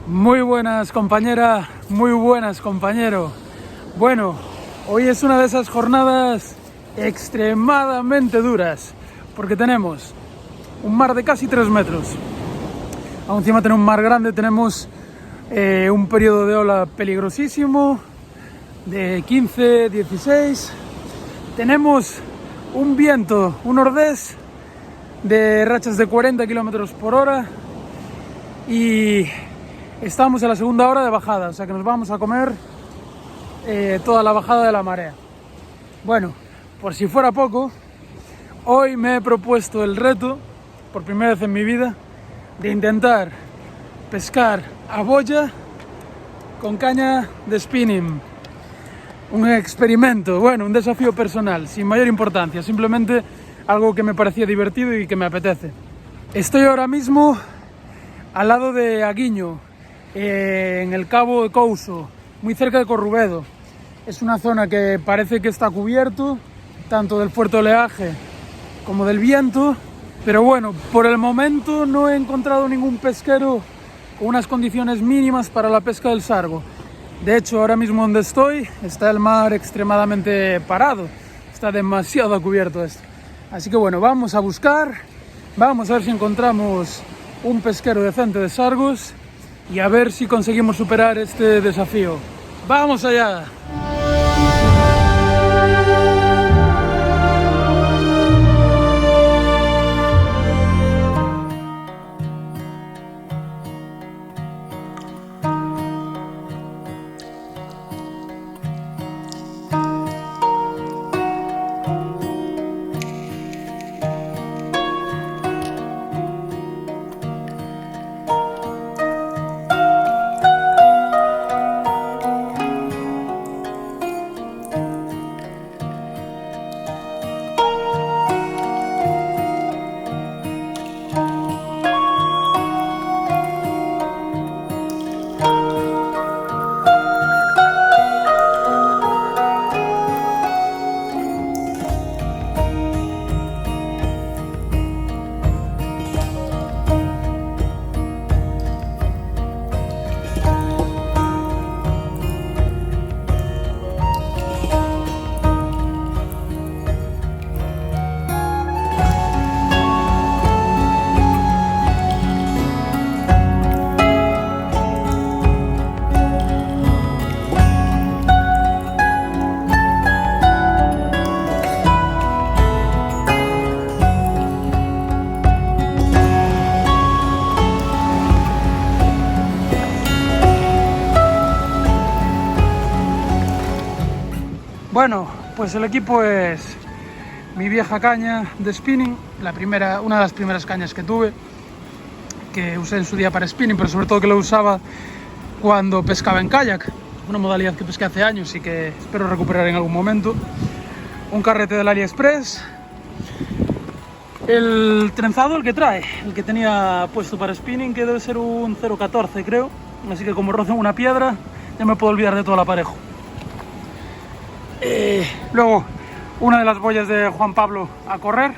Muy buenas compañera, muy buenas compañero. Bueno, hoy es una de esas jornadas extremadamente duras, porque tenemos un mar de casi 3 metros. Aún encima tenemos un mar grande, tenemos un periodo de ola peligrosísimo, de 15, 16. Tenemos un viento, un nordés de rachas de 40 kilómetros por hora y estamos en la segunda hora de bajada, o sea que nos vamos a comer toda la bajada de la marea. Bueno, por si fuera poco, hoy me he propuesto el reto, por primera vez en mi vida, de intentar pescar a boya con caña de spinning. Un experimento, bueno, un desafío personal, sin mayor importancia, simplemente algo que me parecía divertido y que me apetece. Estoy ahora mismo al lado de Aguiño, en el Cabo de Couso, muy cerca de Corrubedo. Es una zona que parece que está cubierto, tanto del fuerte oleaje como del viento, pero bueno, por el momento no he encontrado ningún pesquero con unas condiciones mínimas para la pesca del sargo. De hecho, ahora mismo donde estoy está el mar extremadamente parado, está demasiado cubierto esto. Así que bueno, vamos a buscar, vamos a ver si encontramos un pesquero decente de sargos y a ver si conseguimos superar este desafío. ¡Vamos allá! Bueno, pues el equipo es mi vieja caña de spinning, una de las primeras cañas que tuve, que usé en su día para spinning, pero sobre todo que lo usaba cuando pescaba en kayak, una modalidad que pesqué hace años y que espero recuperar en algún momento. Un carrete del AliExpress, el trenzado, el que trae, el que tenía puesto para spinning, que debe ser un 0.14 creo, así que como rozo en una piedra ya me puedo olvidar de todo el aparejo. Luego una de las boyas de Juan Pablo a correr,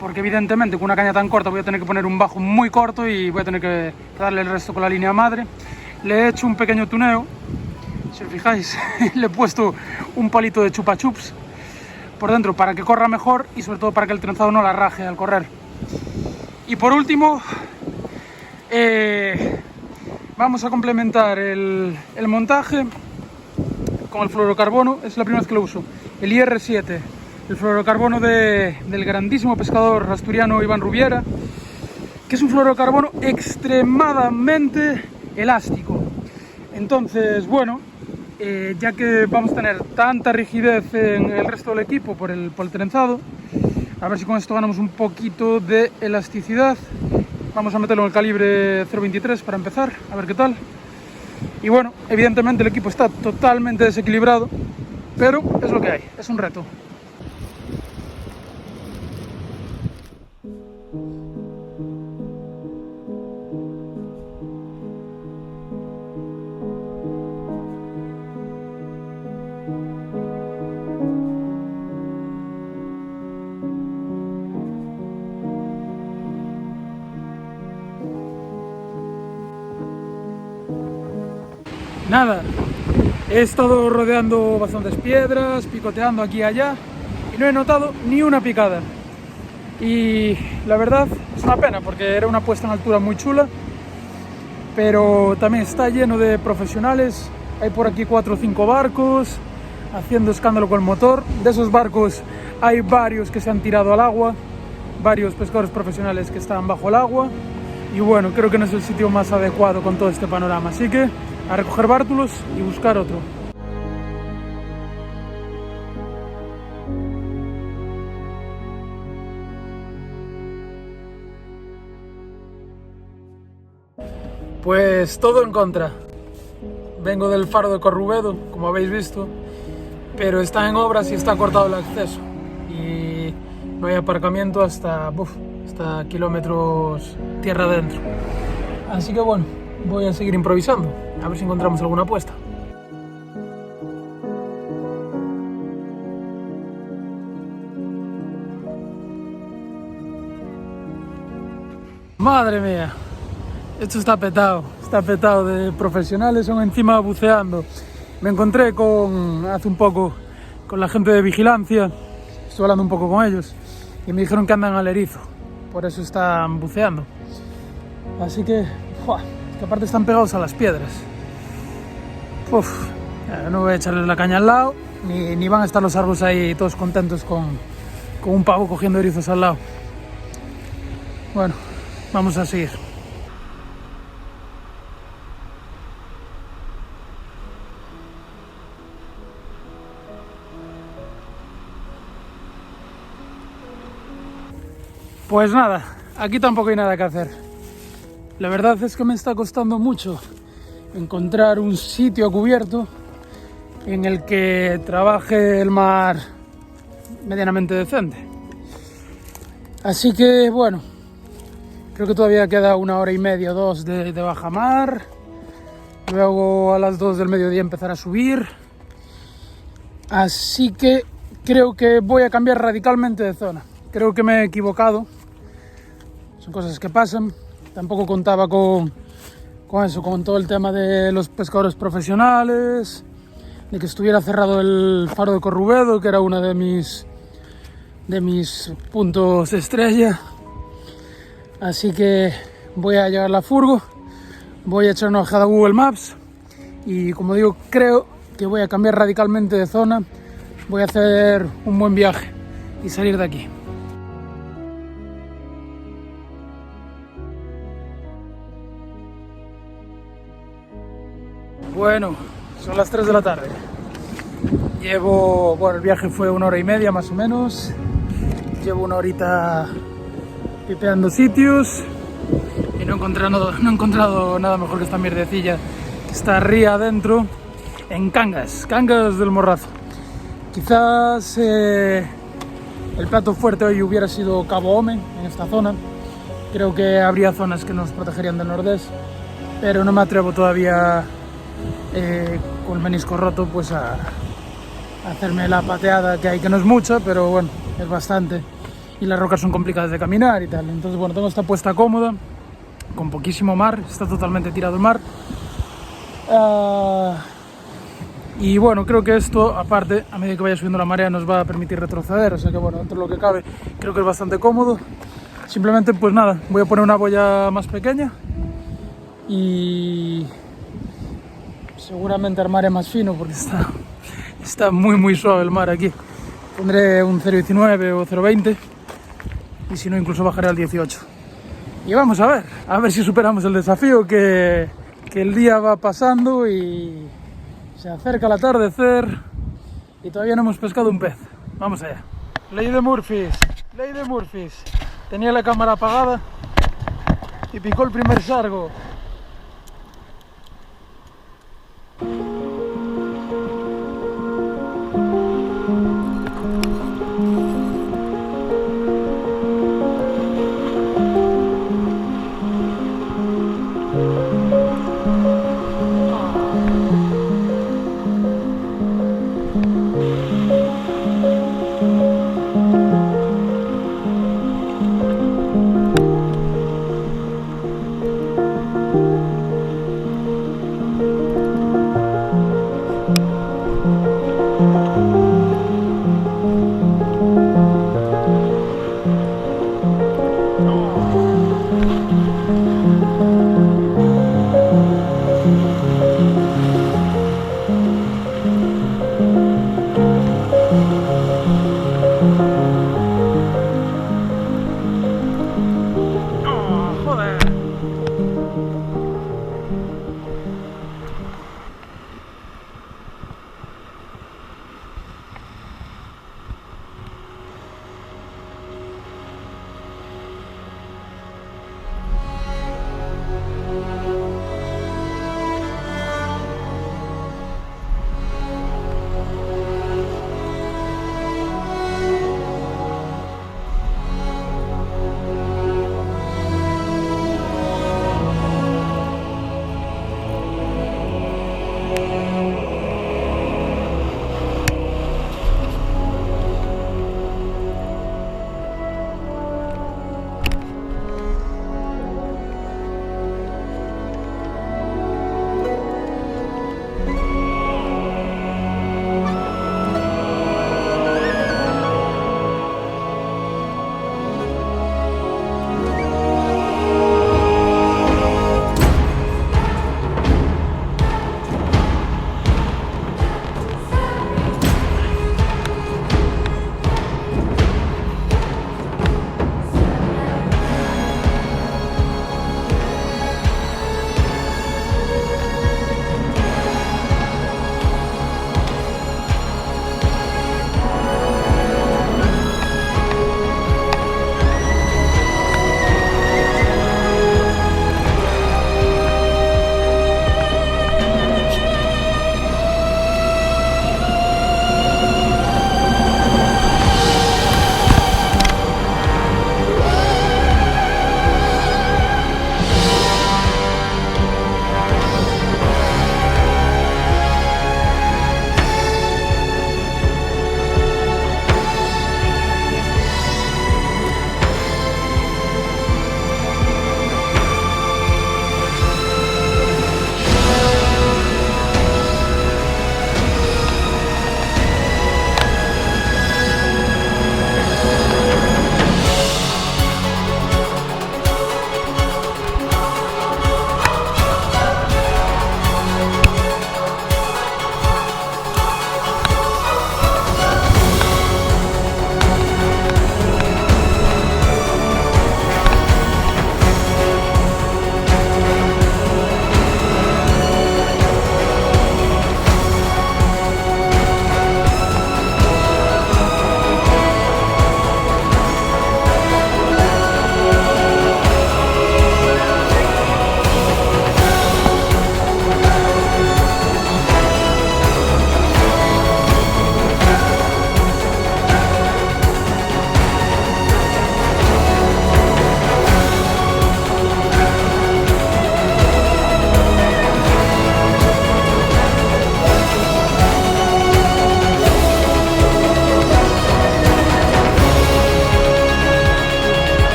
porque evidentemente con una caña tan corta voy a tener que poner un bajo muy corto y voy a tener que darle el resto con la línea madre. Le he hecho un pequeño tuneo, si os fijáis, le he puesto un palito de chupa chups por dentro para que corra mejor y sobre todo para que el trenzado no la raje al correr. Y por último, vamos a complementar el montaje con el fluorocarbono. Es la primera vez que lo uso, el IR7, el fluorocarbono del grandísimo pescador asturiano Iván Rubiera, que es un fluorocarbono extremadamente elástico. Entonces, bueno, ya que vamos a tener tanta rigidez en el resto del equipo por el trenzado, a ver si con esto ganamos un poquito de elasticidad. Vamos a meterlo en el calibre 0.23 para empezar, a ver qué tal. Y bueno, evidentemente el equipo está totalmente desequilibrado, pero es lo que hay, es un reto. Nada, he estado rodeando bastantes piedras, picoteando aquí y allá y no he notado ni una picada. Y la verdad es una pena porque era una puesta en altura muy chula, pero también está lleno de profesionales. Hay por aquí 4 o 5 barcos haciendo escándalo con el motor. De esos barcos hay varios que se han tirado al agua, varios pescadores profesionales que están bajo el agua. Y bueno, creo que no es el sitio más adecuado con todo este panorama, así que a recoger bártulos y buscar otro. Pues todo en contra. Vengo del faro de Corrubedo, como habéis visto, pero está en obras y está cortado el acceso. Y no hay aparcamiento hasta kilómetros tierra adentro. Así que bueno, voy a seguir improvisando, a ver si encontramos alguna apuesta. Madre mía, esto está petado de profesionales, son encima buceando. Me encontré hace un poco con la gente de vigilancia, estuve hablando un poco con ellos y me dijeron que andan al erizo, por eso están buceando. Así que, que aparte están pegados a las piedras. No voy a echarles la caña al lado, ni van a estar los árboles ahí todos contentos con un pavo cogiendo erizos al lado. Bueno, vamos a seguir. Pues nada, aquí tampoco hay nada que hacer. La verdad es que me está costando mucho encontrar un sitio cubierto en el que trabaje el mar medianamente decente. Así que bueno, creo que todavía queda 1 hora y media o 2 de bajamar. Luego a las 2 del mediodía empezar a subir. Así que creo que voy a cambiar radicalmente de zona. Creo que me he equivocado. Son cosas que pasan. Tampoco contaba con todo el tema de los pescadores profesionales, de que estuviera cerrado el faro de Corrubedo, que era uno de mis puntos estrella. Así que voy a llevar la furgo, voy a echar una ojeada a Google Maps y, como digo, creo que voy a cambiar radicalmente de zona. Voy a hacer un buen viaje y salir de aquí. Bueno, son las 3 de la tarde. El viaje fue 1 hora y media más o menos. Llevo 1 horita pipeando sitios y no he encontrado nada mejor que esta mierdecilla que está ría adentro en Cangas del Morrazo. Quizás el plato fuerte hoy hubiera sido Cabo Home en esta zona. Creo que habría zonas que nos protegerían del nordés, pero no me atrevo todavía con el menisco roto pues a hacerme la pateada que hay, que no es mucha, pero bueno, es bastante, y las rocas son complicadas de caminar y tal. Entonces bueno, tengo esta puesta cómoda con poquísimo mar, está totalmente tirado el mar. Y bueno, creo que esto, aparte, a medida que vaya subiendo la marea, nos va a permitir retroceder, o sea que bueno, dentro de lo que cabe, creo que es bastante cómodo. Simplemente pues nada, voy a poner una boya más pequeña y seguramente armaré más fino porque está muy suave el mar aquí. Pondré un 0,19 o 0,20 y si no incluso bajaré al 18. Y vamos a ver si superamos el desafío, que el día va pasando y se acerca el atardecer y todavía no hemos pescado un pez. Vamos allá. Ley de Murphy. Tenía la cámara apagada y picó el primer sargo.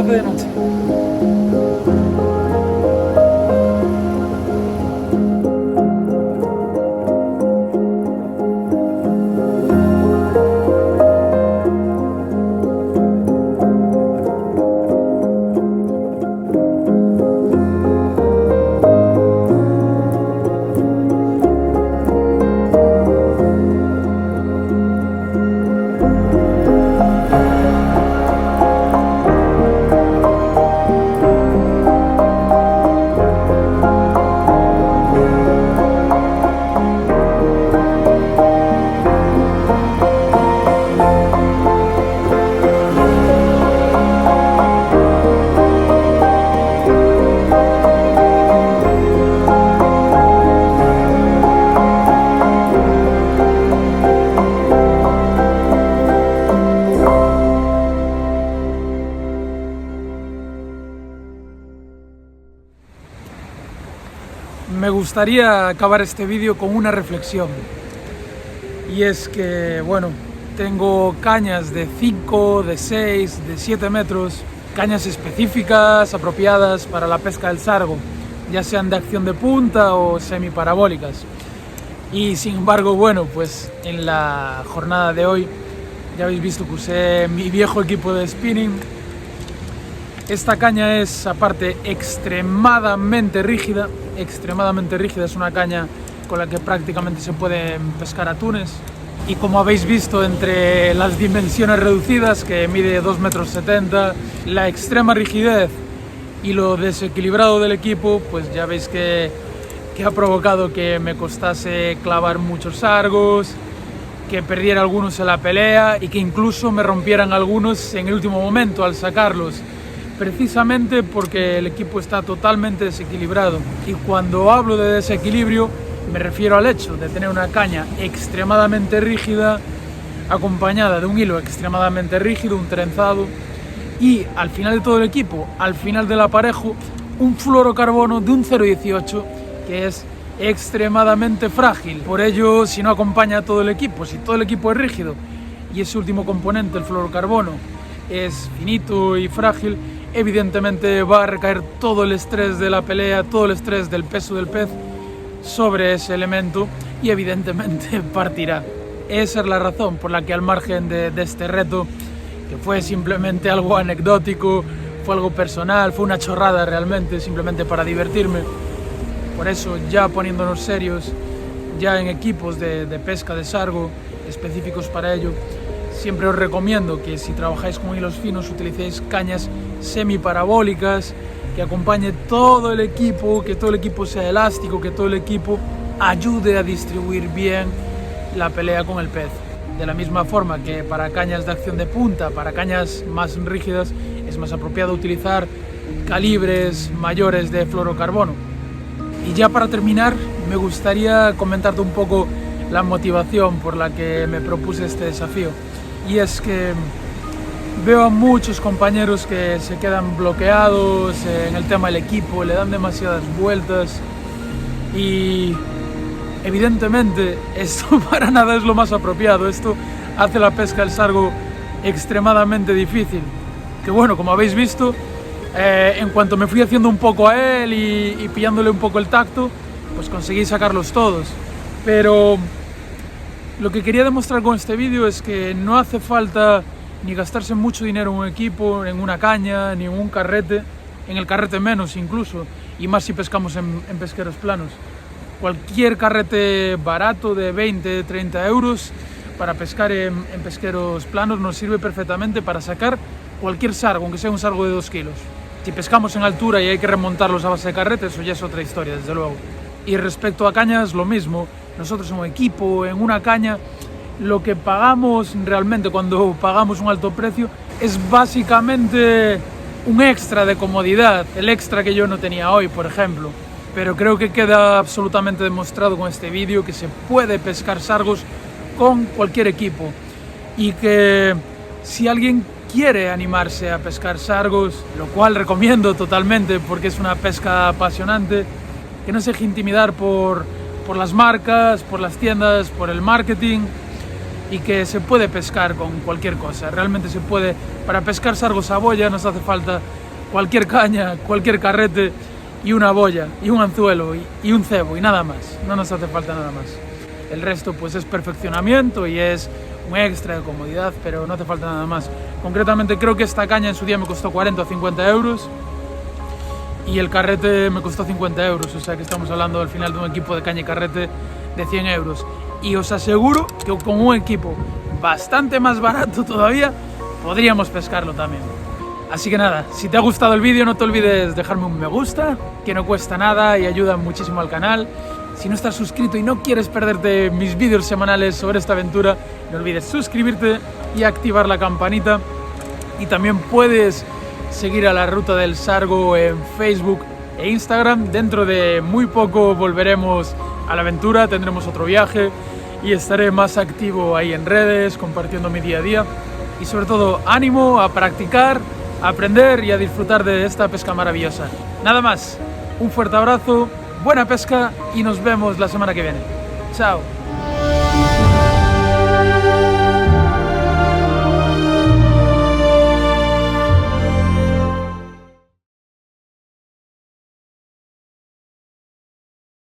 hace de noche. Me gustaría acabar este vídeo con una reflexión, y es que, bueno, tengo cañas de 5, de 6, de 7 metros, cañas específicas, apropiadas para la pesca del sargo, ya sean de acción de punta o semiparabólicas. Y sin embargo, bueno, pues en la jornada de hoy ya habéis visto que usé mi viejo equipo de spinning. Esta caña es, aparte, extremadamente rígida, es una caña con la que prácticamente se pueden pescar atunes. Y como habéis visto, entre las dimensiones reducidas, que mide 2,70 m, la extrema rigidez y lo desequilibrado del equipo, pues ya veis que ha provocado que me costase clavar muchos sargos, que perdiera algunos en la pelea y que incluso me rompieran algunos en el último momento al sacarlos, precisamente porque el equipo está totalmente desequilibrado. Y cuando hablo de desequilibrio me refiero al hecho de tener una caña extremadamente rígida acompañada de un hilo extremadamente rígido, un trenzado, y al final de todo el equipo, al final del aparejo, un fluorocarbono de un 0,18 que es extremadamente frágil. Por ello, si no acompaña a todo el equipo, si todo el equipo es rígido y ese último componente, el fluorocarbono, es finito y frágil, evidentemente va a recaer todo el estrés de la pelea, todo el estrés del peso del pez sobre ese elemento y evidentemente partirá. Esa es la razón por la que, al margen de este reto, que fue simplemente algo anecdótico, fue algo personal, fue una chorrada realmente, simplemente para divertirme, por eso, ya poniéndonos serios, ya en equipos de pesca de sargo específicos para ello, siempre os recomiendo que, si trabajáis con hilos finos, utilicéis cañas semiparabólicas, que acompañe todo el equipo, que todo el equipo sea elástico, que todo el equipo ayude a distribuir bien la pelea con el pez. De la misma forma que para cañas de acción de punta, para cañas más rígidas, es más apropiado utilizar calibres mayores de fluorocarbono. Y ya para terminar, me gustaría comentarte un poco la motivación por la que me propuse este desafío. Y es que veo a muchos compañeros que se quedan bloqueados en el tema del equipo, le dan demasiadas vueltas y evidentemente esto para nada es lo más apropiado. Esto hace la pesca del sargo extremadamente difícil. Que bueno, como habéis visto, en cuanto me fui haciendo un poco a él y pillándole un poco el tacto, pues conseguí sacarlos todos. Pero lo que quería demostrar con este vídeo es que no hace falta ni gastarse mucho dinero en un equipo, en una caña, ni en un carrete, en el carrete menos incluso, y más si pescamos en pesqueros planos. Cualquier carrete barato de 20-30 euros para pescar en pesqueros planos nos sirve perfectamente para sacar cualquier sargo, aunque sea un sargo de 2 kilos. Si pescamos en altura y hay que remontarlos a base de carrete, eso ya es otra historia, desde luego. Y respecto a cañas, lo mismo. Nosotros en un equipo, en una caña, lo que pagamos realmente cuando pagamos un alto precio es básicamente un extra de comodidad, el extra que yo no tenía hoy, por ejemplo. Pero creo que queda absolutamente demostrado con este vídeo que se puede pescar sargos con cualquier equipo y que si alguien quiere animarse a pescar sargos, lo cual recomiendo totalmente porque es una pesca apasionante, que no se deje intimidar por las marcas, por las tiendas, por el marketing, y que se puede pescar con cualquier cosa. Realmente se puede, para pescar sargos a boya nos hace falta cualquier caña, cualquier carrete y una boya y un anzuelo y un cebo y nada más, no nos hace falta nada más. El resto pues es perfeccionamiento y es un extra de comodidad, pero no hace falta nada más. Concretamente creo que esta caña en su día me costó 40 o 50 euros y el carrete me costó 50 euros, o sea que estamos hablando al final de un equipo de caña y carrete de 100 euros. Y os aseguro que con un equipo bastante más barato todavía podríamos pescarlo también. Así que nada, si te ha gustado el vídeo no te olvides dejarme un me gusta, que no cuesta nada y ayuda muchísimo al canal. Si no estás suscrito y no quieres perderte mis vídeos semanales sobre esta aventura, no olvides suscribirte y activar la campanita. Y también puedes seguir a la Ruta del Sargo en Facebook e Instagram. Dentro de muy poco volveremos a la aventura, tendremos otro viaje y estaré más activo ahí en redes, compartiendo mi día a día. Y sobre todo, ánimo a practicar, a aprender y a disfrutar de esta pesca maravillosa. Nada más, un fuerte abrazo, buena pesca y nos vemos la semana que viene. Chao.